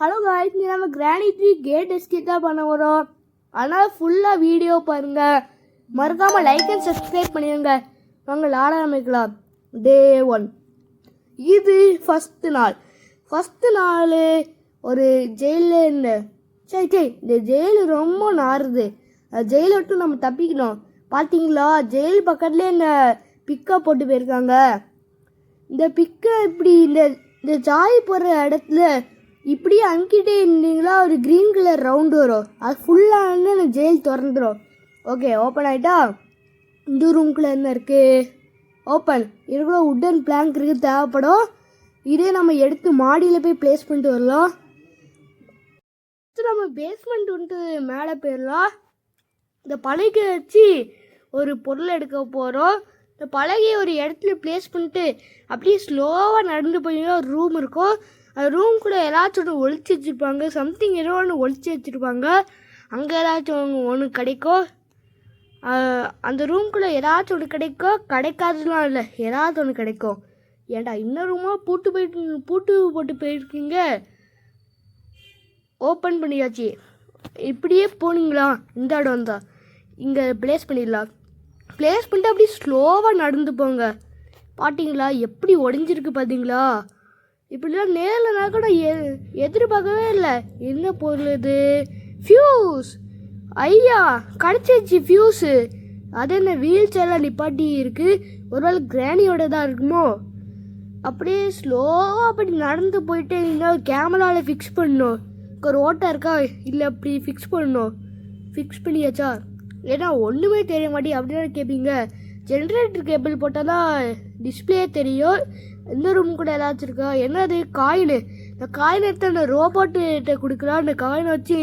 Hello guys, நம்ம granny 3 gate escape தான் பண்ண வரோம். அதனால் ஃபுல்லாக வீடியோ பாருங்கள். மறக்காமல் லைக் அண்ட் சப்ஸ்கிரைப் பண்ணிடுங்க. வாங்க விளாட ஆரம்பிக்கலாம். டே 1. இது ஃபஸ்ட்டு நாள் ஒரு ஜெயிலில் இருந்தேன். சரி இந்த ஜெயில் ரொம்ப நாறுது. ஜெயிலை விட்டு நம்ம தப்பிக்கணும். பார்த்தீங்களா, ஜெயில் பக்கத்துலேயே இந்த பிக்கை போட்டு போயிருக்காங்க. இந்த பிக்கை இப்படி இந்த சாய் போடுற இடத்துல இப்படி அங்கிட்டே இருந்தீங்களா, ஒரு க்ரீன் கலர் ரவுண்டு வரும். அது ஃபுல்லாக அந்த ஜெயில் திறந்துடும். ஓகே, ஓப்பன் ஆகிட்டா இந்த ரூம்குள்ளே என்ன இருக்குது? ஓப்பன் இதுக்குள்ள உட்டன் பிளாங்க் இருக்குது, தேவைப்படும். இதே நம்ம எடுத்து மாடியில் போய் ப்ளேஸ் பண்ணிட்டு வரலாம். நம்ம பேஸ்மெண்ட் வந்துட்டு மேலே போயிடலாம். இந்த பலகை வச்சு ஒரு பொருள் எடுக்க போகிறோம். இந்த பலகையை ஒரு இடத்துல ப்ளேஸ் பண்ணிட்டு அப்படியே ஸ்லோவாக நடந்து போய் ஒரு ரூம் இருக்கும். அந்த ரூம் கூட ஏதாச்சும் ஒன்று ஒழிச்சு வச்சுருப்பாங்க. சம்திங் ஏதோ ஒன்று ஒழிச்சு வச்சுருப்பாங்க. அங்கே ஏதாச்சும் ஒன்று கிடைக்கும். அந்த ரூம்குள்ளே ஏதாச்சும் ஒன்று கிடைக்கும். கிடைக்காதுலாம் இல்லை, ஏதாச்சும் ஒன்று கிடைக்கும். ஏன்டா இன்னும் ரூமாக பூட்டு போட்டு போயிருக்கீங்க? ஓப்பன் பண்ணியாச்சு. இப்படியே போனீங்களா, இந்த இடம் வந்தால் இங்கே ப்ளேஸ் பண்ணிடலாம். ப்ளேஸ் பண்ணிட்டு அப்படியே ஸ்லோவாக நடந்து போங்க. பார்த்தீங்களா எப்படி உடஞ்சிருக்கு? பார்த்தீங்களா, இப்படிலாம் நேரில் கூட எதிர்பார்க்கவே இல்லை. என்ன பொருள் இது? ஃபியூஸ். ஐயா கிடச்சிச்சு ஃபியூஸு. அது என்ன வீல் சேரில் நிப்பாட்டி இருக்குது? ஒருவேளை கிராணியோட தான் இருக்குமோ? அப்படியே ஸ்லோவாக அப்படி நடந்து போயிட்டு நீங்கள் கேமராவில் ஃபிக்ஸ் பண்ணணும். ஒரு ஓட்டை இருக்கா இல்லை, அப்படி ஃபிக்ஸ் பண்ணணும். ஃபிக்ஸ் பண்ணியாச்சா? ஏன்னா ஒன்றுமே தெரிய மாட்டேங்க அப்படின்னு கேட்பீங்க. ஜென்ரேட்டர் கேபிள் போட்டால் தான் டிஸ்பிளே தெரியும். இந்த ரூம் கூட ஏதாச்சும் இருக்கா? என்னது காயின்? இந்த காயின் எடுத்து அந்த ரோபோட்டுகிட்ட கொடுக்கலாம். அந்த காயினை வச்சு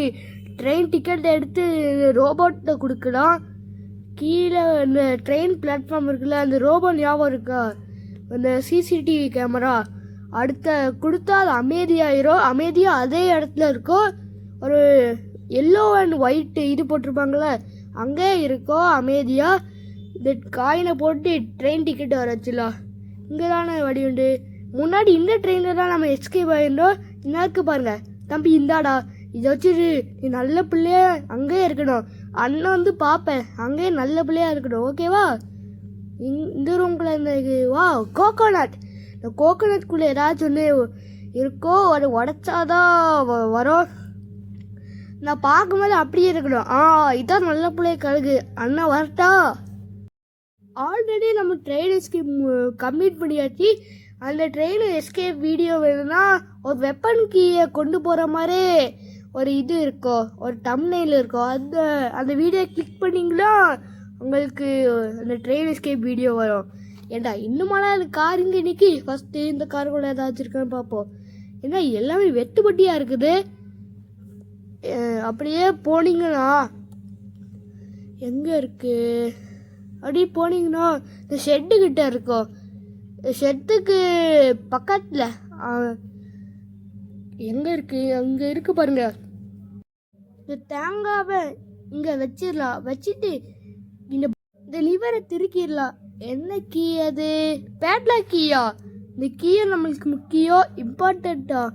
ட்ரெயின் டிக்கெட் எடுத்து ரோபோட்டை கொடுக்கலாம். கீழே இந்த ட்ரெயின் பிளாட்ஃபார்ம் இருக்குல்ல, அந்த ரோபோ ஞாபகம் இருக்கா? அந்த சிசிடிவி கேமரா அடுத்த கொடுத்தா அது அமைதியாயிரும். அமைதியாக அதே இடத்துல இருக்கும். ஒரு எல்லோ அண்ட் ஒயிட் இது போட்டிருப்பாங்களே, அங்கே இருக்கோம் அமைதியாக. இந்த காயினை போட்டு ட்ரெயின் டிக்கெட் வர வச்சுலாம். இங்கே தானே வடி உண்டு. முன்னாடி இந்த ட்ரெயினில் தான் நம்ம எஸ்கேப் ஆகிருந்தோம். இன்னாருக்கு பாருங்கள் தம்பி, இந்தாடா இதை வச்சுட்டு நீ நல்ல பிள்ளையா அங்கேயே இருக்கணும். அண்ணன் வந்து பார்ப்பேன், அங்கேயே நல்ல பிள்ளையா இருக்கணும். ஓகேவா? இந்த ரூம்குள்ளே இருந்த வா கோகோனட். இந்த கோகோனட்குள்ளே ஏதாச்சும் ஒன்று இருக்கோ, அதை உடச்சாதான் வரும். நான் பார்க்கும்போது அப்படியே இருக்கணும். இதான் நல்ல பிள்ளைய கழுகு. அண்ணா வரட்டா? ஆல்ரெடி நம்ம ட்ரெயின் எஸ்கேப் கம்ப்ளீட் பண்ணியாச்சு. அந்த ட்ரெயின் எஸ்கேப் வீடியோ வேணும்னா ஒரு வெப்பன் கீயை கொண்டு போகிற மாதிரி ஒரு இது இருக்கும், ஒரு தம்ப்நெயில் இருக்கும். அந்த வீடியோ கிளிக் பண்ணிங்களா உங்களுக்கு அந்த ட்ரெயின் எஸ்கேப் வீடியோ வரும். ஏண்டா இன்னுமாலாம் அது காருங்க இன்னைக்கு. ஃபஸ்ட்டு இந்த காருக்குள்ள ஏதாச்சும் இருக்கான்னு பார்ப்போம். ஏன்னா எல்லாமே வெட்டுப்பட்டியாக இருக்குது. அப்படியே போனீங்கன்னா எங்கே இருக்குது? அப்படியே போனீங்கன்னா இந்த ஷெட்டுக்கிட்ட இருக்கும். ஷெட்டுக்கு பக்கத்தில் எங்கே இருக்குது? அங்கே இருக்குது பாருங்க. இந்த தேங்காவை இங்கே வச்சிடலாம். வச்சுட்டு இந்த லிவரை திருக்கிடலாம். என்ன கீ அது? பேட்லாக் கீயா? இந்த கீயை நம்மளுக்கு முக்கியம், இம்பார்ட்டண்ட்டா?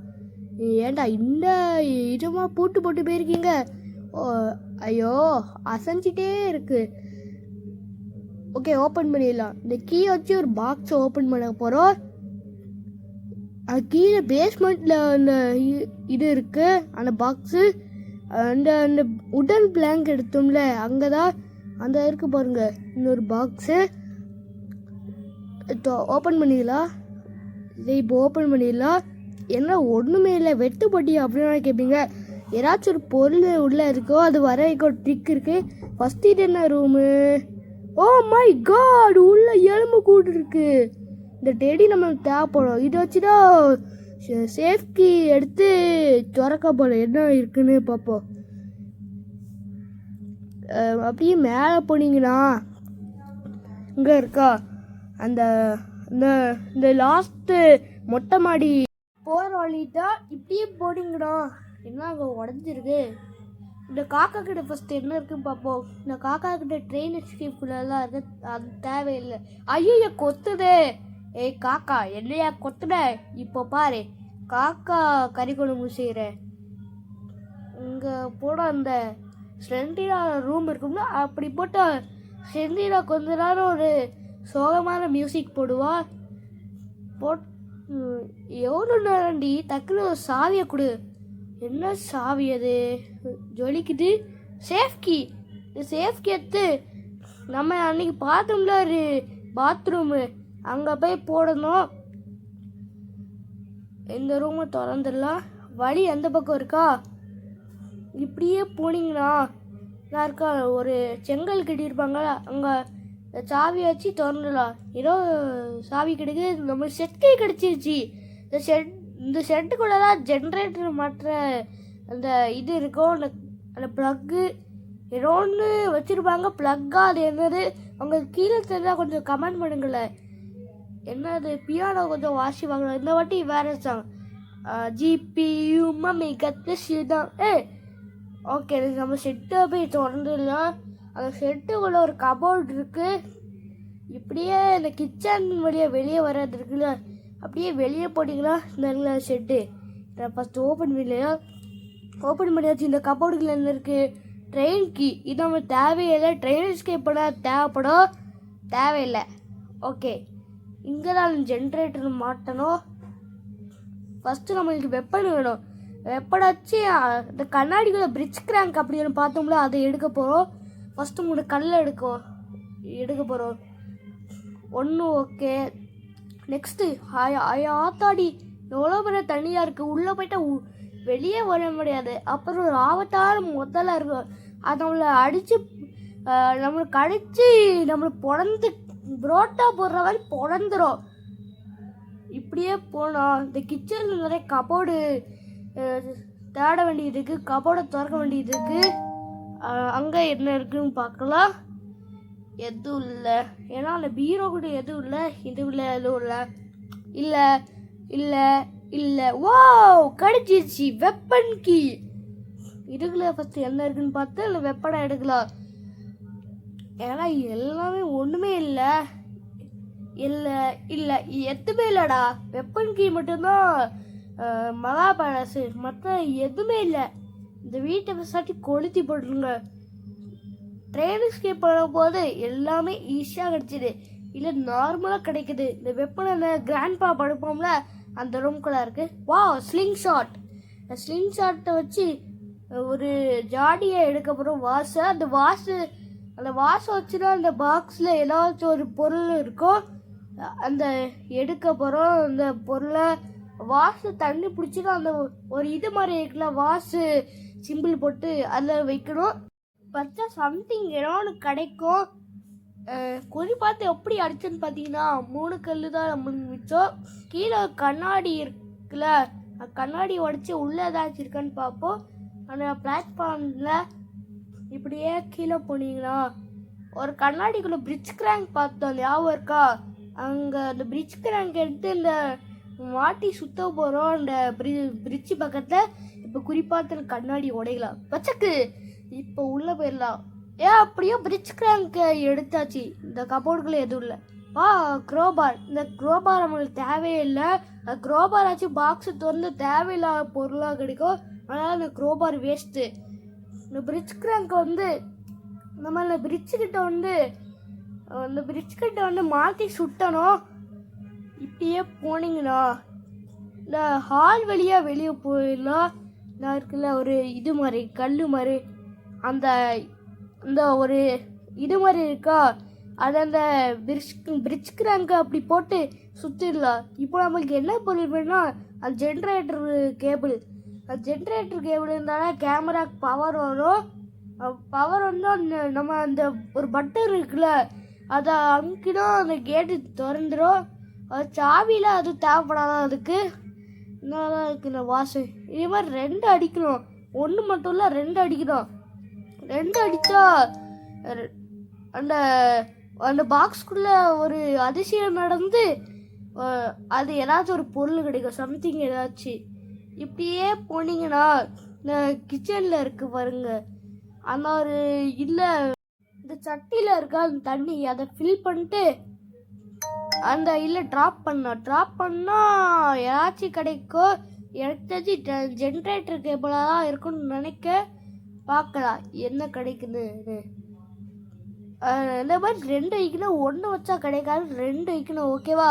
ஏண்டா இந்த இடமா பூட்டு போட்டு போயிருக்கீங்க? ஐயோ அசைஞ்சிட்டே இருக்குது. ஓகே, ஓப்பன் பண்ணிடலாம். இந்த கீயை வச்சு ஒரு பாக்ஸை ஓப்பன் பண்ண போகிறோம். அது கீழே பேஸ்மெண்ட்டில் அந்த இது இருக்குது, அந்த பாக்ஸு. அந்த உடன் பிளாங்க் எடுத்தோம்ல, அங்கே தான் அந்த இருக்குது பாருங்க இன்னொரு பாக்ஸு. ஓப்பன் பண்ணிடலாம். இதை இப்போ ஓப்பன் பண்ணிடலாம். என்ன ஒன்றுமே இல்லை, வெட்டுப்பட்டி அப்படின்னு கேட்பீங்க. ஏதாச்சும் ஒரு பொருள் உள்ளே இருக்கோ அது வர ஒரு ட்ரிக் இருக்குது. ஃபஸ்ட்டு இது என்ன ரூமு? ஓ மை காட், உள்ள எலும்பு கூட்டு இருக்கு. இந்த டெடி நம்மளுக்கு தேவைப்படும். இதை வச்சு தான் சேஃப்டி எடுத்து திறக்க போகிறோம். என்ன இருக்குன்னு பார்ப்போம். அப்படியே மேலே போனீங்கன்னா இங்கே இருக்கா அந்த இந்த லாஸ்ட்டு மொட்டை மாடி போகிற வழிதான். இப்படியே போனீங்கன்னா என்ன அங்கே உடஞ்சிருக்கு. இந்த காக்கா கிட்ட ஃபஸ்ட்டு என்ன இருக்குன்னு பார்ப்போம். இந்த காக்கா கிட்ட ட்ரெயின் எஸ்கேப்குள்ளெல்லாம் இருக்கு, அது தேவையில்லை. ஐயோ கொத்துதே. ஏய் காக்கா, என்னையா கொத்துட? இப்போ பாரு, காக்கா கறி குழம்பு செய்கிறேன். இங்கே போட அந்த ஸ்லெண்டிரா ரூம் இருக்கும்ல, அப்படி போட்ட ஸ்லெண்டிரா கொஞ்ச நேரம் ஒரு சோகமான மியூசிக் போடுவா. போட் எவ்வளோ நேரம்டி, டக்குன்னு ஒரு சாவியை கொடு. என்ன சாவி அது ஜொலிக்குது? சேஃப்கி. இந்த சேஃப்கி எடுத்து நம்ம அன்னைக்கு பார்த்தோம்ல ஒரு பாத்ரூமு, அங்கே போய் போடணும். இந்த ரூமை திறந்துடலாம். வழி எந்த பக்கம் இருக்கா? இப்படியே போனீங்கன்னா நான் இருக்கா ஒரு செங்கல் கட்டியிருப்பாங்க, அங்கே சாவி வச்சு திறந்துடலாம். ஏதோ சாவி கிடைக்குது. நம்மளுக்கு செட்டே கிடச்சிருச்சு. இந்த செட்டுக்குள்ளே தான் ஜென்ரேட்டர் மாற்ற அந்த இது இருக்கும். அந்த ப்ளக்கு ஏதோ ஒன்று வச்சுருப்பாங்க. ப்ளக்கா அது என்னது? உங்களுக்கு கீழே தெரிஞ்சால் கொஞ்சம் கமெண்ட் பண்ணுங்களேன். என்னது பியானோ கொஞ்சம் வாசிவாங்க. இந்த வாட்டி வேறு சாங் ஜிபியு மம்மி கத்து தான். ஓகே, நம்ம செட்டை போய் திறந்துடலாம். அந்த செட்டுக்குள்ள ஒரு கபோர்டு இருக்குது. இப்படியே இந்த கிச்சன் வழியாக வெளியே வர்றது இருக்குல்ல, அப்படியே வெளியே போட்டிங்களா நல்ல செட்டு. நான் ஃபஸ்ட்டு ஓப்பன் பண்ணலையா? ஓப்பன் பண்ணியாச்சு. இந்த கபோர்டுக்குள்ள என்ன இருக்குது? Train key. இது நம்ம தேவையில்லை. ட்ரெயின் எஸ்கேப் பண்ண தேவைப்படும், தேவையில்லை. ஓகே, இங்கே தான் ஜென்ரேட்டர் மாட்டணும். ஃபஸ்ட்டு நம்மளுக்கு வெப்பன் வேணும். வெப்பன் வச்சு இந்த கண்ணாடிக்குள்ள பிரிட்ஜ் கிராங்க் அப்படின்னு பார்த்தோம்ல, அதை எடுக்க போகிறோம். ஃபஸ்ட்டு 3 கல்லை எடுக்க போகிறோம். ஒன்று ஓகே. நெக்ஸ்ட்டு ஆத்தாடி எவ்வளோ பெரிய தண்ணியாக இருக்குது. உள்ளே போயிட்டா வெளியே வர முடியாது. அப்புறம் ஒரு ஆபத்தான முதல்ல இருக்கும். அது நம்மளுக்கு அடித்து நம்மளுக்கு புரோட்டா போடுற மாதிரி பொழந்துரும். இப்படியே போனால் இந்த கிச்சனில் நிறைய கபோர்டு தேட வேண்டியது இருக்குது. கபோர்டை திறக்க வேண்டியது இருக்குது. அங்கே என்ன இருக்குன்னு பார்க்கலாம். எதுவும் இல்லை. ஏன்னா அந்த பீரோ கூட எதுவும் இல்லை. இது இல்லை, எதுவும் இல்லை. இல்லை இல்லை இல்லை. ஓ, கிடைச்சிருச்சு வெப்பன் கீ. இதுக்குள்ள ஃபஸ்ட்டு என்ன இருக்குன்னு பார்த்து அந்த வெப்பனை எடுக்கலாம். ஏன்னா எல்லாமே ஒன்றுமே இல்லை. இல்லை இல்லை எதுவுமே இல்லைடா. வெப்பன் கீ மட்டும்தான் மகா பேலஸு, மற்ற எதுவுமே இல்லை. இந்த வீட்டை விசாட்டி கொளுத்தி போட்டுருங்க. ட்ரெயின் எஸ்கேப் பண்ணும்போது எல்லாமே ஈஸியாக கிடச்சிது. இல்லை நார்மலாக கிடைக்குது. இந்த வெப்பனை அந்த கிராண்ட்பா படுப்போம்ல, அந்த ரூம்குள்ளே இருக்குது. வா, ஸ்லிங் ஷாட். ஸ்லிங் ஷாட்டை வச்சு ஒரு ஜாடியை எடுக்க போகிறோம். அந்த வாசை வச்சுன்னா அந்த பாக்ஸில் ஏதாச்சும் ஒரு பொருள் இருக்கும். அந்த எடுக்க போகிறோம். அந்த பொருளை வாசு தண்ணி பிடிச்சினா அந்த ஒரு இது மாதிரி இருக்குல்ல, வாசு சிம்பிள் போட்டு அதில் வைக்கணும். பார்த்தா சம்திங் ஏதோன்னு கிடைக்கும். குறி பார்த்து எப்படி அடிச்சுன்னு பார்த்தீங்கன்னா 3 கல் தான் நம்மளுக்கு மிச்சம். கீழே கண்ணாடி இருக்குல்ல, கண்ணாடி உடச்சி உள்ளே ஏதாச்சும் இருக்கான்னு பார்ப்போம். அந்த பிளாட்ஃபார்மில் இப்படியே கீழே போனீங்கன்னா ஒரு கண்ணாடிக்குள்ளே பிரிட்ஜ் கிராங்க் பார்த்தோம், ஞாபகம் இருக்கா? அங்கே அந்த பிரிட்ஜ் கிராங்க் எடுத்து இந்த மாட்டி சுத்த போகிறோம். அந்த பிரிட்ஜு பக்கத்தில் இப்போ குறிப்பாக கண்ணாடி உடையலாம் பச்சக்கு. இப்போ உள்ளே போயிடலாம். அப்படியோ பிரிட்ஜ் கிராங்க் எடுத்தாச்சு. இந்த கபோர்டுக்குள்ளே எதுவும் இல்லை. க்ரோபார். இந்த க்ரோபார் நம்மளுக்கு தேவையில்லை. க்ரோபார் ஆச்சு பாக்ஸு திறந்து தேவையில்லாத பொருளாக கிடைக்கும். அதனால் இந்த க்ரோபார் வேஸ்ட்டு. இந்த பிரிட்ஜ் கிராங்க் நம்ம இந்த பிரிட்ஜ்கிட்ட மாற்றி சுட்டணும். இப்படியே போனீங்கன்னா இந்த ஹால் வழியாக வெளியே போயிடலாம். நான் இருக்குல்ல ஒரு இது மாதிரி கல் மாதிரி, அந்த ஒரு இது மாதிரி இருக்கா, அதை அந்த பிரிட்ஜ் கிராங்க் அப்படி போட்டு சுற்றிடலாம். இப்போ நம்மளுக்கு என்ன பொருள் வேணும்னா அந்த ஜென்ரேட்டர் கேபிள். அந்த ஜென்ரேட்டர் கேபிள் இருந்தாலும் கேமராக்கு பவர் வரும். பவர் வந்தால் நம்ம அந்த ஒரு பட்டன் இருக்குல்ல, அதை அமுக்கினா அந்த கேட்டு திறந்துடும். அது சாவியில் அது தேவைப்படாத. அதுக்கு என்னதான் இருக்குது இந்த வாசு. இதே மாதிரி 2 அடிக்கணும். 1 மட்டும் இல்லை, 2 அடிக்கணும். 2 அடித்தா அந்த பாக்ஸ்குள்ளே ஒரு அதிசயம் நடந்து அது ஏதாச்சும் ஒரு பொருள் கிடைக்கும், சம்திங் ஏதாச்சும். இப்படியே போனீங்கன்னா இந்த கிச்சனில் இருக்குது பாருங்க, அந்த ஒரு இல்லை இந்த சட்டியில் இருக்க அந்த தண்ணி அதை ஃபில் பண்ணிட்டு அந்த இல்லை ட்ராப் பண்ணால் ஏதாச்சும் கிடைக்கும். எனக்கு தெரிஞ்சு ஜென்ரேட்டர் கேபிளாக தான் இருக்குன்னு நினைக்க. பார்க்கலாம் என்ன கிடைக்குதுன்னு. இந்த மாதிரி 2 வைக்கணும், 1 வச்சா கிடைக்காது, 2 வைக்கணும். ஓகேவா?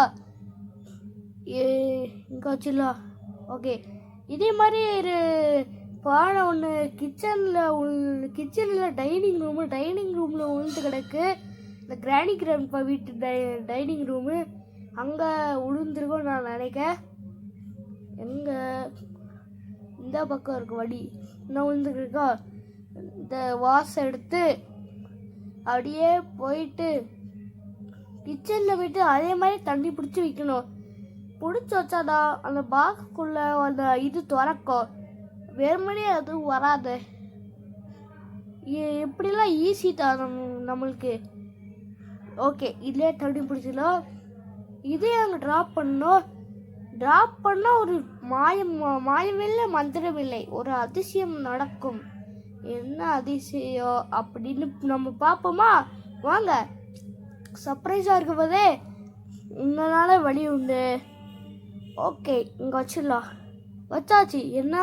இங்கே வச்சிடலாம். ஓகே, இதே மாதிரி ஒரு பானை ஒன்று கிச்சனில் டைனிங் ரூமில் உளுந்து கிடக்கு. இந்த கிராணி கிராண்ட்பா வீட்டு டைனிங் ரூமு அங்கே உளுந்துருக்கும் நான் நினைக்கிறேன். எங்கே இந்த பக்கம் இருக்கு வடி, இன்னும் உளுந்துருக்கா. இந்த வாசை எடுத்து அப்படியே போயிட்டு கிச்சனில் போயிட்டு அதே மாதிரி தண்ணி பிடிச்சி வைக்கணும். பிடிச்சி வச்சாதான் அந்த பாக்ஸ்க்குள்ளே அந்த இது திறக்கும். வெறுமனே அதுவும் வராது. எப்படிலாம் ஈஸி தான் நம்மளுக்கு. ஓகே, இதுலேயே தண்ணி பிடிச்சிடலாம். இதே அங்கே ட்ராப் பண்ணால் ஒரு மாயமில்லை மந்திரமில்லை, ஒரு அதிசயம் நடக்கும். என்ன அதிசயம் அப்படின்னு நம்ம பார்ப்போமா? வாங்க, சர்ப்ரைஸாக இருக்க போதே உங்களால வழி உண்டு. ஓகே, இங்கே வச்சிடலாம். வச்சாச்சு. என்ன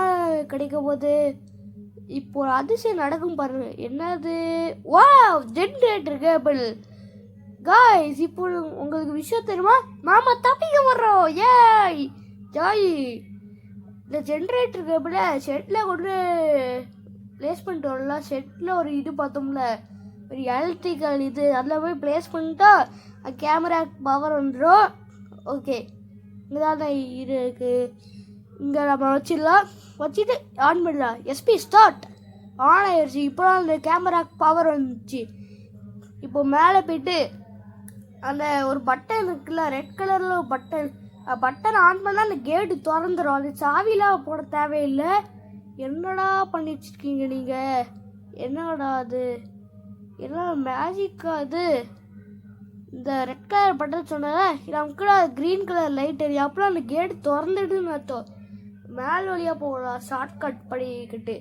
கிடைக்க போகுது இப்போ? ஒரு அதிசயம் நடக்கும் பாருங்க. என்னது? Wow, generator cable. காய்ஸ், இப்போ உங்களுக்கு விஷயம் தெரியுமா? மாமா தப்பிக்க வர்றோம். ஏய் ஜாய், இந்த ஜென்ரேட்டர் கேபிளை ஷெட்டில் கொண்டு ப்ளேஸ் பண்ணிட்டு வரல. ஷெட்டில் ஒரு இது பார்த்தோம்ல, ஒரு எலக்ட்ரிக்கல் இது, அதில் போய் ப்ளேஸ் பண்ணிட்டா கேமரா பவர் வந்துடும். ஓகே, இங்கே தான் இருக்கு. இங்கே நம்ம வச்சிடலாம். வச்சுட்டு ஆன் பண்ணலாம். எஸ்பி ஸ்டார்ட் ஆன் ஆயிடுச்சு. இப்போ அந்த கேமரா பவர் வந்துச்சு. இப்போ மேலே போயிட்டு அந்த ஒரு பட்டன் இருக்குல்ல, ரெட் கலரில் ஒரு பட்டன் ஆன் பண்ணால் அந்த கேட்டு திறந்துடும். அது சாவிலாம் போட தேவையில்லை. என்னடா பண்ணி வச்சுருக்கீங்க நீங்கள்? என்னடா அது? என்ன மேஜிக்கா அது? இந்த ரெட் கலர் பட்டன் சொன்னத நமக்கு க்ரீன் கலர் லைட் எரியும். அப்புறம் அந்த கேட்டு திறந்துடுன்னு அர்த்தம். மேல் வழியாக போகலாம், ஷார்ட்கட் படிக்கிட்டு.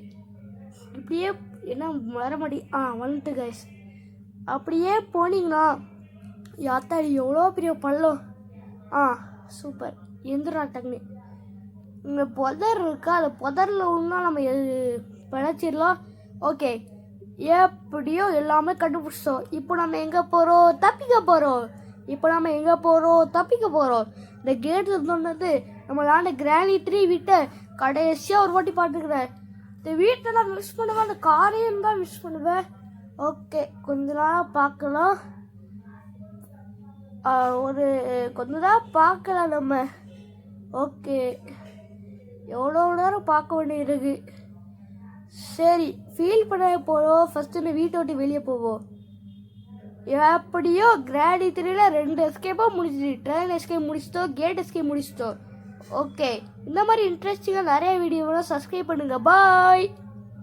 இப்படியே என்ன வரமாடி வந்துட்டு கைஸ். அப்படியே போனீங்கன்னா யாத்தாடி எவ்வளோ பெரிய பள்ளம். சூப்பர். எந்திராட்டங்கன்னு இங்கே புதர் இருக்கா, அந்த புதரில் ஒன்றா நம்ம பிழைச்சிடலாம். ஓகே, எப்படியோ எல்லாமே கண்டுபிடிச்சோம். இப்போ நம்ம எங்கே போகிறோம்? தப்பிக்க போகிறோம். இந்த கேட்டு சொன்னது நம்மளாண்ட கிராணி 3 வீட்டை கடைசியாக ஒரு வாட்டி பார்த்துக்கிறேன். இந்த வீட்டை நான் மிஸ் பண்ணுவேன், அந்த காரையும் தான் மிஸ் பண்ணுவேன். ஓகே, கொஞ்ச நேரம் பார்க்கலாம். கொஞ்ச நேரம் பார்க்கலாம் நம்ம. ஓகே, எவ்வளோ நேரம் பார்க்க வேண்டியிருக்கு. சரி, ஃபீல் பண்ண போகிறோம். ஃபஸ்ட்டு இந்த வீட்டை விட்டு வெளியே போவோம். எப்படியோ கிராணி 3ல 2 எஸ்கேப்பாக முடிச்சிட்டு, ட்ரெயின் எஸ்கேப் முடிச்சிட்டோம், கேட் எஸ்கேப் முடிச்சிட்டோம். ஓகே, இந்த மாதிரி இன்ட்ரெஸ்டிங்காக நிறைய வீடியோலாம் சப்ஸ்கிரைப் பண்ணுங்கள். பாய்.